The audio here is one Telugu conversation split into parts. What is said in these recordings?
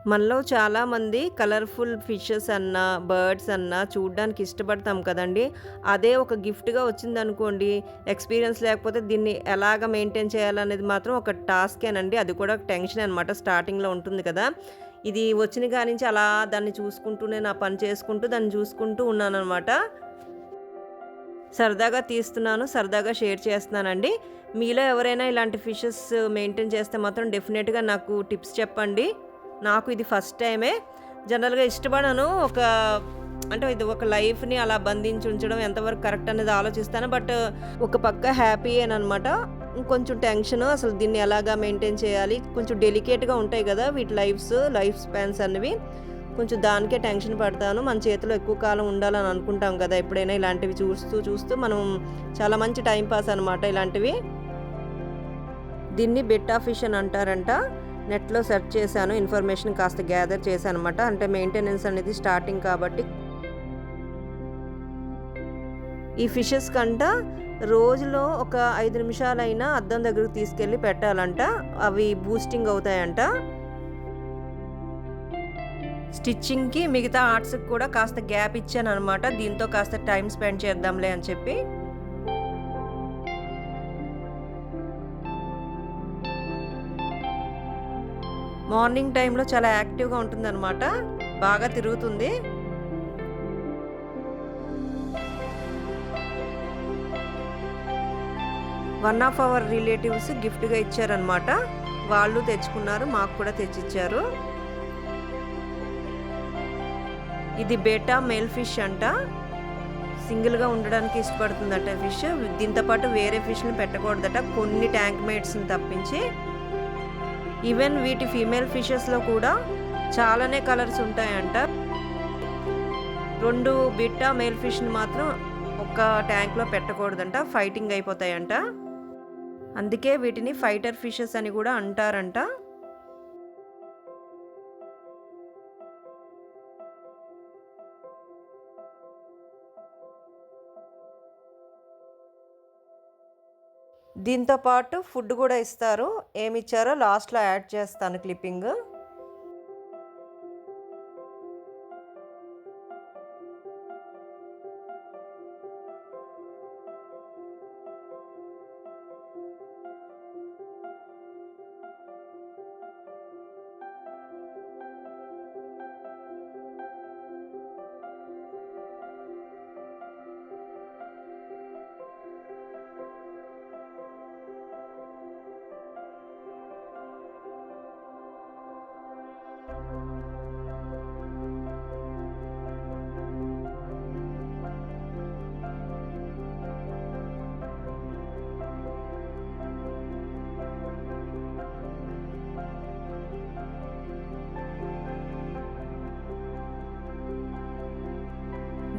మనలో చాలామంది కలర్‌ఫుల్ ఫిషెస్ అన్నా, బర్డ్స్ అన్నా చూడ్డానికి ఇష్టపడతాం కదండీ! అదే ఒక గిఫ్ట్‌గా వచ్చిందనుకోండి, ఎక్స్‌పీరియన్స్ లేకపోతే దీన్ని ఎలాగా మెయింటైన్ చేయాలనేది మాత్రం ఒక టాస్కేనండి. అది కూడా టెన్షనే అనమాట. స్టార్టింగ్‌లో ఉంటుంది కదా! ఇది వచ్చిన కానించి అలా దాన్ని చూసుకుంటూనే నా పని చేసుకుంటూ, దాన్ని చూసుకుంటూ ఉన్నాననమాట. సరదాగా తీస్తున్నాను. సరదాగా షేర్ చేస్తున్నానండి. మీలో ఎవరైనా ఇలాంటి ఫిషెస్ మెయింటైన్ చేస్తే మాత్రం డెఫినెట్‌గా నాకు టిప్స్ చెప్పండి. నాకు ఇది ఫస్ట్ టైమే. జనరల్‌గా ఇష్టపడను. అంటే ఇది ఒక లైఫ్‌ని అలా బంధించి ఉంచడం ఎంతవరకు కరెక్ట్ అనేది ఆలోచిస్తాను. బట్ ఒక పక్క హ్యాపీయేననమాట. ఇంకొంచెం టెన్షను అసలు దీన్ని ఎలాగా మెయింటైన్ చేయాలి? కొంచెం డెలికేట్‌గా ఉంటాయి గదా! వీటి లైఫ్ స్పాన్స్ అన్నవి. కొంచెం దానికే టెన్షన్ పడతాను. మన చేతిలో ఎక్కువ కాలం ఉండాలని అనుకుంటాం గదా! ఎప్పుడైనా ఇలాంటివి చూస్తూ మనం చాలా మంచి టైమ్ పాస్ అనమాట ఇలాంటివి. దీన్ని బెట్టా ఫిష్ అని అంటారంట. నెట్‌లో సెర్చ్ చేశాను. ఇన్ఫర్మేషన్ కాస్త గ్యాదర్ చేశాననమాట. అంటే మెయింటెనెన్స్ అనేది స్టార్టింగ్ కాబట్టి. ఈ ఫిషెస్ కంట రోజులో ఒక 5 నిమిషాలైనా అద్దం దగ్గరికి తీసుకెళ్ళి పెట్టాలంట. అవి బూస్టింగ్ అవుతాయంట. స్టిచ్చింగ్‌కి మిగతా ఆర్ట్స్‌కి కూడా కాస్త గ్యాప్ ఇచ్చాననమాట. దీంతో కాస్త టైమ్ స్పెండ్ చేద్దాంలే అని చెప్పి. మార్నింగ్ టైంలో చాలా యాక్టివ్‌గా ఉంటుందనమాట. బాగా తిరుగుతుంది. వన్ ఆఫ్ అవర్ రిలేటివ్స్ గిఫ్ట్‌గా ఇచ్చారనమాట. వాళ్ళు తెచ్చుకున్నారు. మాకు కూడా తెచ్చిచ్చారు. ఇది బేటా మేల్ ఫిష్ అంట. సింగిల్‌గా ఉండడానికి ఇష్టపడుతుందట ఫిష్. దీంతో పాటు వేరే ఫిష్‌ని పెట్టకూడదట. కొన్ని ట్యాంక్ మేట్స్‌ని తప్పించి. ఈవెన్ వీటి ఫీమేల్ ఫిషెస్‌లో కూడా చాలానే కలర్స్ ఉంటాయంట. 2 బిట్టా మేల్ ఫిష్‌ని మాత్రం ఒక ట్యాంక్‌లో పెట్టకూడదంట. ఫైటింగ్ అయిపోతాయంట. అందుకే వీటిని ఫైటర్ ఫిషెస్ అని గూడా అంటారంట. దీంతో పాటు ఫుడ్ గూడా ఇస్తారు. ఏమిచ్చారో లాస్ట్‌లో యాడ్ చేస్తాను క్లిప్పింగు.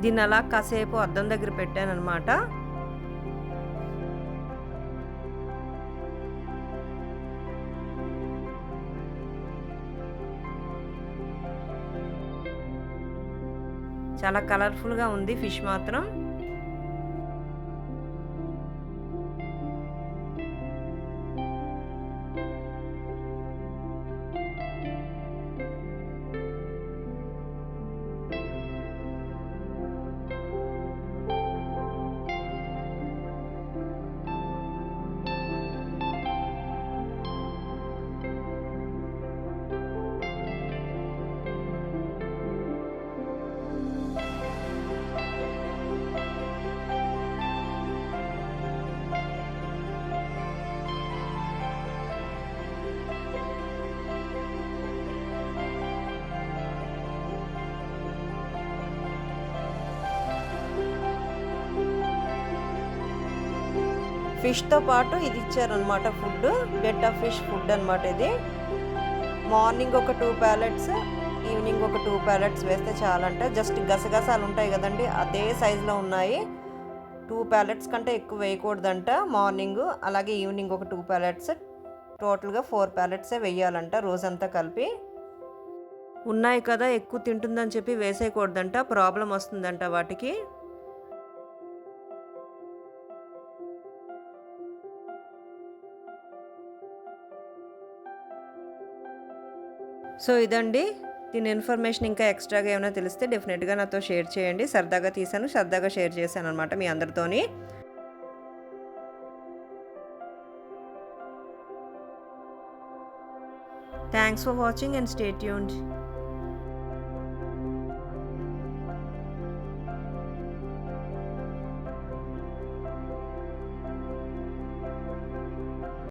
దీన్నలా కాసేపు అద్దం దగ్గర పెట్టాననమాట. చాలా కలర్‌ఫుల్‌గా ఉంది ఫిష్ మాత్రం. ఫిష్‌తో పాటు ఇది ఇచ్చారనమాట ఫుడ్డు. బెట్టా ఫిష్ ఫుడ్ అనమాట ఇది. మార్నింగ్ ఒక 2 ప్యాలెట్స్, ఈవినింగ్ ఒక 2 ప్యాలెట్స్ వేస్తే చాలంట. జస్ట్ గసగసాలు ఉంటాయి గదండీ! అదే సైజులో ఉన్నాయి. 2 ప్యాలెట్స్ కంటే ఎక్కువ వేయకూడదంట మార్నింగు. అలాగే ఈవినింగ్ ఒక 2 ప్యాలెట్స్. టోటల్‌గా 4 ప్యాలెట్సే వెయ్యాలంట రోజంతా కలిపి. ఉన్నాయి కదా! ఎక్కువ తింటుందని చెప్పి వేసేయకూడదంట. ప్రాబ్లమ్ వస్తుందంట వాటికి. సో ఇదండి. దీని ఇన్ఫర్మేషన్ ఇంకా ఎక్స్ట్రాగా ఏమైనా తెలిస్తే డెఫినెట్గా నాతో షేర్ చేయండి. సరదాగా తీసాను, సరదాగా షేర్ చేశాను అనమాట మీ అందరితోని. Thanks for watching and stay tuned.